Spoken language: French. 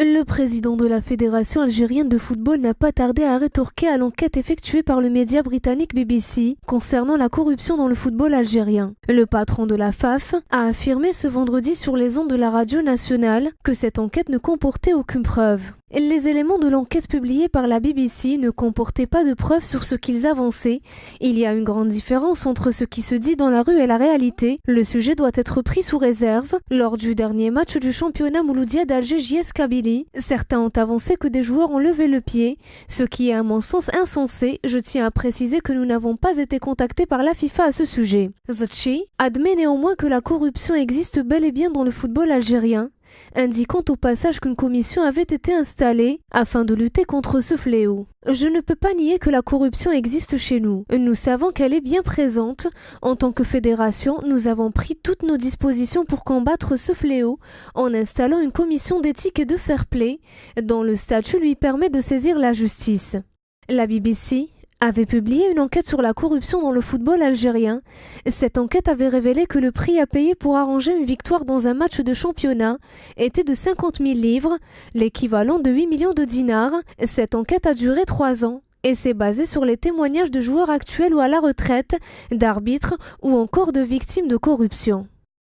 Le président de la Fédération algérienne de football n'a pas tardé à rétorquer à l'enquête effectuée par le média britannique BBC concernant la corruption dans le football algérien. Le patron de la FAF a affirmé ce vendredi sur les ondes de la radio nationale que cette enquête ne comportait aucune preuve. Les éléments de l'enquête publiée par la BBC ne comportaient pas de preuves sur ce qu'ils avançaient. Il y a une grande différence entre ce qui se dit dans la rue et la réalité. Le sujet doit être pris sous réserve. Lors du dernier match du championnat Mouloudia d'Alger JS Kabylie, certains ont avancé que des joueurs ont levé le pied, ce qui est à mon sens insensé. Je tiens à préciser que nous n'avons pas été contactés par la FIFA à ce sujet. Zetchi admet néanmoins que la corruption existe bel et bien dans le football algérien, indiquant au passage qu'une commission avait été installée afin de lutter contre ce fléau. Je ne peux pas nier que la corruption existe chez nous. Nous savons qu'elle est bien présente. En tant que fédération, nous avons pris toutes nos dispositions pour combattre ce fléau en installant une commission d'éthique et de fair play dont le statut lui permet de saisir la justice. La BBC avait publié une enquête sur la corruption dans le football algérien. Cette enquête avait révélé que le prix à payer pour arranger une victoire dans un match de championnat était de 50 000 livres, l'équivalent de 8 millions de dinars. Cette enquête a duré 3 ans et s'est basée sur les témoignages de joueurs actuels ou à la retraite, d'arbitres ou encore de victimes de corruption.